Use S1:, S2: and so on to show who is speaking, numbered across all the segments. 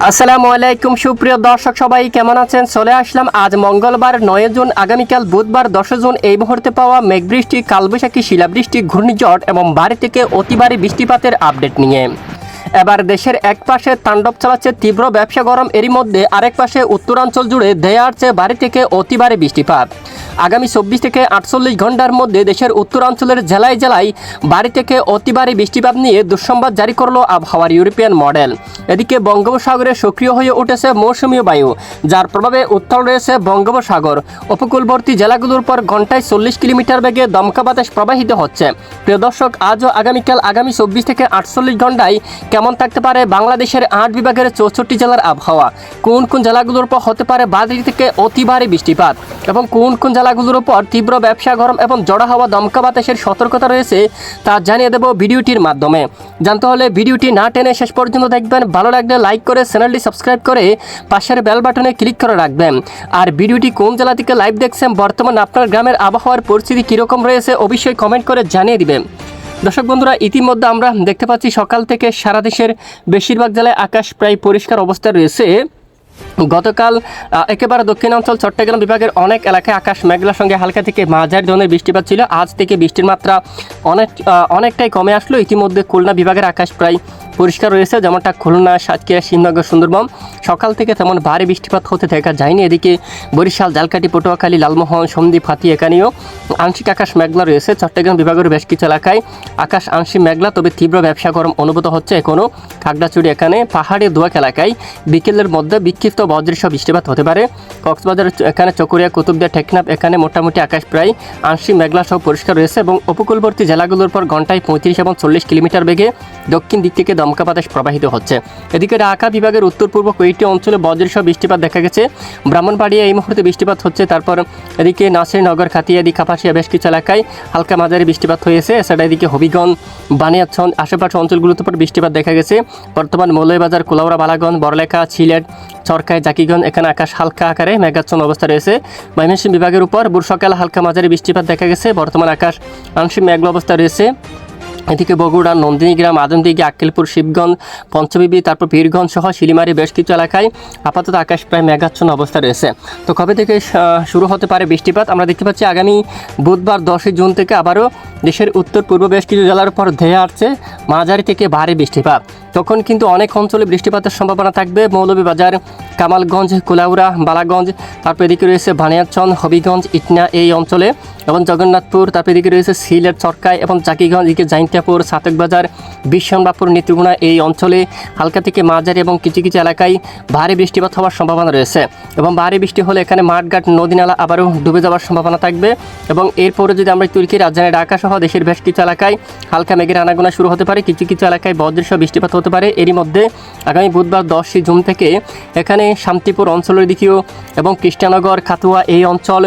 S1: আসসালামু আলাইকুম সুপ্রিয় দর্শক সবাই কেমন আছেন। চলে আসলাম আজ মঙ্গলবার 9 জুন, আগামীকাল বুধবার 10 জুন এই মুহূর্তে পাওয়া মেঘবৃষ্টি, কালবৈশাখী, শিলাবৃষ্টি, ঘূর্ণিঝড় এবং ভারী থেকে অতি ভারী বৃষ্টিপাতের আপডেট নিয়ে। এবার দেশের এক পাশে তাণ্ডব চালাচ্ছে তীব্র ব্যবসা গরম, এরই মধ্যে আরেক পাশে উত্তরাঞ্চল জুড়ে ধেয়ে আসছে ভারী থেকে অতি ভারী বৃষ্টিপাত। আগামী 24 থেকে 48 ঘন্টার মধ্যে দেশের উত্তরাঞ্চলের জেলায় জেলায় ভারী থেকে অতি ভারী বৃষ্টিপাত নিয়ে দুঃসংবাদ জারি করলো আবহাওয়ার ইউরোপিয়ান মডেল। এদিকে বঙ্গোপসাগরে সক্রিয় হয়ে উঠেছে মৌসুমী বায়ু, যার প্রভাবে উত্তাল রয়েছে বঙ্গোপসাগর। উপকূলবর্তী জেলাগুলোর পর ঘন্টায় 40 কিলোমিটার বেগে দমকা বাতাস প্রবাহিত হচ্ছে। প্রিয় দর্শক, আজও আগামীকাল আগামী 24 থেকে 48 ঘন্টায় কেমন থাকতে পারে বাংলাদেশের 8 বিভাগের 64 জেলার আবহাওয়া, কোন কোন জেলাগুলোর উপর হতে পারে ভারী থেকে অতি ভারী বৃষ্টিপাত এবং কোন কোন জেলাগুলোর উপর তীব্র ব্যবসা গরম এবং জড়ো হওয়া দমকা বাতাসের সতর্কতা রয়েছে তা জানিয়ে দেব ভিডিওটির মাধ্যমে। জানতে হলে ভিডিওটি না টেনে শেষ পর্যন্ত দেখবেন। ভালো লাগলে লাইক করে চ্যানেলটি সাবস্ক্রাইব করে পাশের বেল বাটনে ক্লিক করে রাখবেন। আর ভিডিওটি কোন জেলা থেকে লাইভ দেখছেন, বর্তমান আপনার গ্রামের আবহাওয়ার পরিস্থিতি কীরকম রয়েছে অবশ্যই কমেন্ট করে জানিয়ে দিবেন। দর্শক বন্ধুরা, ইতিমধ্যে আমরা দেখতে পাচ্ছি সকাল থেকে সারা দেশের বেশিরভাগ জেলায় আকাশ প্রায় পরিষ্কার অবস্থায় রয়েছে। গতকাল একেবারে দক্ষিণাঞ্চল চট্টগ্রাম বিভাগের অনেক এলাকায় আকাশ মেঘলার সঙ্গে হালকা থেকে মাঝারি ধরনের বৃষ্টিপাত ছিল। আজ থেকে বৃষ্টির মাত্রা অনেকটাই কমে আসলো। ইতিমধ্যে খুলনা বিভাগের আকাশ প্রায় পরিষ্কার রয়েছে, যেমনটা খুলনা, সাতক্ষীরা, শিবনগর, সুন্দরবন সকাল থেকে তেমন ভারী বৃষ্টিপাত হতে দেখা যায়নি। এদিকে বরিশাল, ঝালকাঠি, পটুয়াখালী, লালমোহন, সন্দ্বীপ, হাতি এখানেও আংশিক আকাশ মেঘলা রয়েছে। চট্টগ্রাম বিভাগের বেশ কিছু এলাকায় আকাশ আংশিক মেঘলা, তবে তীব্র ব্যবসা গরম অনুভূত হচ্ছে এখনও। খাগড়াছড়ি এখানে পাহাড়ি দোয়াক এলাকায় বিকেলের মধ্যে বিক্ষিপ্ত বজ্রসহ বৃষ্টিপাত হতে পারে। কক্সবাজার এখানে চকরিয়া, কুতুবদিয়া, টেকনাফ এখানে মোটামুটি আকাশ প্রায় আংশিক মেঘলা সহ পরিষ্কার রয়েছে এবং উপকূলবর্তী জেলাগুলোর পর ঘন্টায় 35 এবং 40 কিলোমিটার বেগে দক্ষিণ দিক থেকে দমকা বাতাস প্রবাহিত হচ্ছে। এদিকে ঢাকা বিভাগের উত্তর পূর্ব কয়েকটি অঞ্চলে বজ্রসহ বৃষ্টিপাত দেখা গেছে। ব্রাহ্মণবাড়িয়া এই মুহূর্তে বৃষ্টিপাত হচ্ছে। তারপর এদিকে নাসিরনগর, খাতিয়াদি, কাপাসিয়া বেশ কিছু এলাকায় হালকা মাঝারি বৃষ্টিপাত হয়েছে। এছাড়া এদিকে হবিগঞ্জ, বানিয়াছন আশেপাশে অঞ্চলগুলোতে পর বৃষ্টিপাত দেখা গেছে। বর্তমান মৌলভীবাজার, কুলাউড়া, বালাগঞ্জ, বড়লেখা, সিলেট, চরকায়, জাকিগঞ্জ এখানে আকাশ হালকা আকারে মেঘাচ্ছন্ন অবস্থা রয়েছে। ময়মনসিংহ বিভাগের উপর বুড়সকাল হালকা মাঝারি বৃষ্টিপাত দেখা গেছে। বর্তমান আকাশ আংশিক মেঘলা অবস্থা রয়েছে। এদিকে বগুড়া, নন্দিনীগ্রাম, আদমদিঘি, আক্কেলপুর, শিবগঞ্জ, পঞ্চবিবি, তারপর পীরগঞ্জ সহ শিলিমারি বেশ কিছু এলাকায় আপাতত আকাশ প্রায় মেঘাচ্ছন্ন অবস্থা রয়েছে। তো কবে থেকে শুরু হতে পারে বৃষ্টিপাত আমরা দেখতে পাচ্ছি আগামী বুধবার 10 জুন থেকে আবারও দেশের উত্তর পূর্ব বেশ কিছু জেলার উপর ধেয়ে আসছে মাঝারি থেকে ভারী বৃষ্টিপাত। তখন কিন্তু অনেক অঞ্চলে বৃষ্টিপাতের সম্ভাবনা থাকবে। মৌলভীবাজার, কামালগঞ্জ, কুলাউড়া, বালাগঞ্জ, তারপর এদিকে রয়েছে বানিয়াচন, হবিগঞ্জ, ইটনা এই অঞ্চলে এবং জগন্নাথপুর, তারপর এদিকে রয়েছে সিলেট, চরকায় এবং জাকিগঞ্জ, এদিকে জাইন্তাপুর, সাতকবাজার, বিশ্বনাথপুর, নেত্রকোনা এই অঞ্চলে হালকা থেকে মাঝারি এবং কিছু কিছু এলাকায় ভারী বৃষ্টিপাত হওয়ার সম্ভাবনা রয়েছে এবং ভারী বৃষ্টি হলে এখানে মাঠঘাট, নদী নালা আবারও ডুবে যাওয়ার সম্ভাবনা থাকবে। এবং এরপরে যদি আমরা তুর্কি রাজধানী ঢাকা সহ দেশের বেশ কিছু এলাকায় হালকা মেঘের আনাগোনা শুরু হতে পারে, কিছু কিছু এলাকায় বজ্রসহ বৃষ্টিপাত হতে পারে। এরই মধ্যে আগামী বুধবার 10 জুন থেকে এখানে শান্তিপুর অঞ্চলের দিকেও এবং কৃষ্ণনগর, খাতুয়া এই অঞ্চল,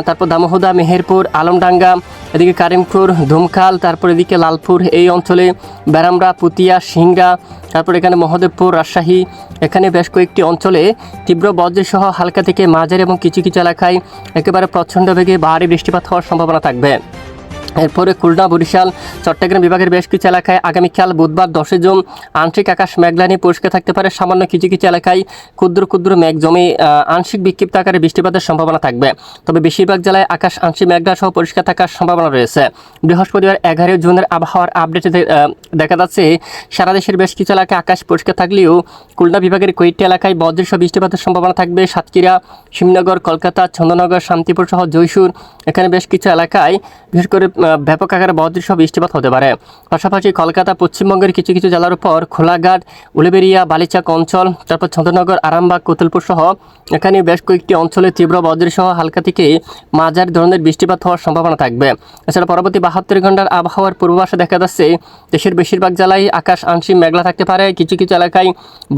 S1: তারপর দামোহদা, মেহেরপুর, আলমডাঙ্গা, এদিকে কারিমপুর, ধুমখাল, তারপর এদিকে লালপুর এই অঞ্চলে, বেরামরা, পুতিয়া, সিংড়া, তারপর এখানে মহদেবপুর, রাজশাহী এখানে বেশ কয়েকটি অঞ্চলে তীব্র বজ্রসহ হালকা থেকে মাঝারি এবং কিছু কিছু এলাকায় একেবারে প্রচণ্ড বেগে ভারী বৃষ্টিপাত হওয়ার সম্ভাবনা থাকবে। এরপরে খুলনা, বরিশাল, চট্টগ্রাম বিভাগের বেশ কিছু এলাকায় আগামীকাল বুধবার 10 জুন আংশিক আকাশ মেঘলা নিয়ে পরিষ্কার থাকতে পারে। সামান্য কিছু কিছু এলাকায় ক্ষুদ্র ক্ষুদ্র মেঘ জমে আংশিক বিক্ষিপ্ত আকারে বৃষ্টিপাতের সম্ভাবনা থাকবে। তবে বেশিরভাগ জেলায় আকাশ আংশিক মেঘলা সহ পরিষ্কার থাকার সম্ভাবনা রয়েছে। বৃহস্পতিবার 11 জুনের আবহাওয়ার আপডেটে দেখা যাচ্ছে সারা দেশের বেশ কিছু এলাকায় আকাশ পরিষ্কার থাকলেও খুলনা বিভাগের কয়েকটি এলাকায় বজ্রসহ বৃষ্টিপাতের সম্ভাবনা থাকবে। সাতক্ষীরা, শিবনগর, কলকাতা, চন্দননগর, শান্তিপুর সহ জয়সুর এখানে বেশ কিছু এলাকায় বিশেষ করে ব্যাপক আকারে বজ্রসহ বৃষ্টিপাত হতে পারে। পাশাপাশি কলকাতা, পশ্চিমবঙ্গের কিছু কিছু জেলার উপর খোলাঘাট, উলুবেড়িয়া, বালিচাক অঞ্চল, তারপর চন্দ্রনগর, আরামবাগ, কোতুলপুর সহ এখানে বেশ কয়েকটি অঞ্চলে তীব্র বজ্রসহ হালকা থেকে মাঝারি ধরনের বৃষ্টিপাত হওয়ার সম্ভাবনা থাকবে। এছাড়া পরবর্তী 72 ঘন্টার আবহাওয়ার পূর্বাভাসে দেখা যাচ্ছে দেশের বেশিরভাগ জেলায় আকাশ আংশিক মেঘলা থাকতে পারে, কিছু কিছু এলাকায়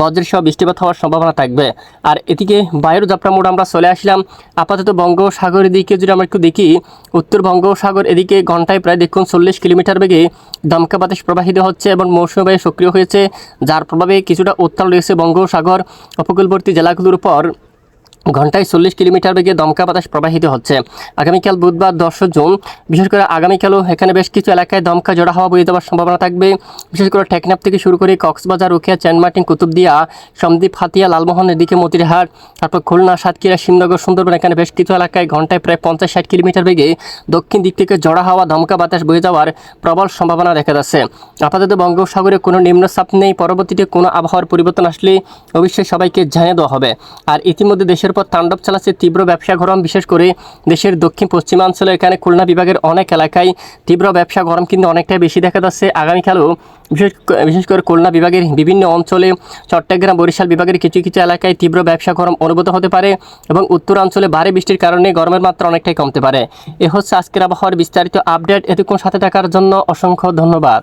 S1: বজ্রসহ বৃষ্টিপাত হওয়ার সম্ভাবনা থাকবে। আর এদিকে বায়ুর যাত্রা মোড় আমরা চলে আসলাম আপাতত বঙ্গোপসাগরের দিকে। যদি আমরা একটু দেখি উত্তর বঙ্গোপসাগর এদিকে ঘন্টায় প্রায় দেখুন 40 কিলোমিটার বেগে দমকা বাতাস প্রবাহিত হচ্ছে এবং মৌসুমী বায়ু সক্রিয় হয়েছে, যার প্রভাবে কিছুটা উত্তাল রয়েছে বঙ্গোপসাগর। উপকূলবর্তী জেলাগুলোর উপর ঘন্টায় 40 কিলোমিটার বেগে দমকা বাতাস প্রবাহিত হচ্ছে। আগামীকাল বুধবার 10 জুন বিশেষ করে আগামীকালও এখানে বেশ কিছু এলাকায় দমকা জোড়া হাওয়া বয়ে যাওয়ার সম্ভাবনা থাকবে। বিশেষ করে টেকনাফ থেকে শুরু করে কক্সবাজার, রুখিয়া, চেনমার্টিন, কুতুবদিয়া, সন্দ্বীপ, হাতিয়া, লালমোহন, এদিকে মতিরহাট, তারপর খুলনা, সাতক্ষীরা, শিবনগর, সুন্দরবন এখানে বেশ কিছু এলাকায় ঘন্টায় প্রায় 50-60 কিলোমিটার বেগে দক্ষিণ দিক থেকে জোড়া হাওয়া দমকা বাতাস বয়ে যাওয়ার প্রবল সম্ভাবনা দেখা যাচ্ছে। আপাতত বঙ্গোপসাগরে কোনো নিম্নচাপ নেই। পরবর্তীতে কোনো আবহাওয়ার পরিবর্তন আসলে অবশ্যই সবাইকে জানিয়ে দেওয়া হবে। আর ইতিমধ্যে দেশের উপর তাণ্ডব চালাচ্ছে তীব্র ব্যবসা গরম। বিশেষ করে দেশের দক্ষিণ পশ্চিমাঞ্চলে এখানে খুলনা বিভাগের অনেক এলাকায় তীব্র ব্যবসা গরম কিন্তু অনেকটাই বেশি দেখা যাচ্ছে। আগামীকালও বিশেষ করে খুলনা বিভাগের বিভিন্ন অঞ্চলে, চট্টগ্রাম, বরিশাল বিভাগের কিছু কিছু এলাকায় তীব্র ব্যবসা গরম অনুভূত হতে পারে এবং উত্তরাঞ্চলে ভারী বৃষ্টির কারণে গরমের মাত্রা অনেকটাই কমতে পারে। এ হচ্ছে আজকের আবহাওয়ার বিস্তারিত আপডেট। এতক্ষণ সাথে থাকার জন্য অসংখ্য ধন্যবাদ।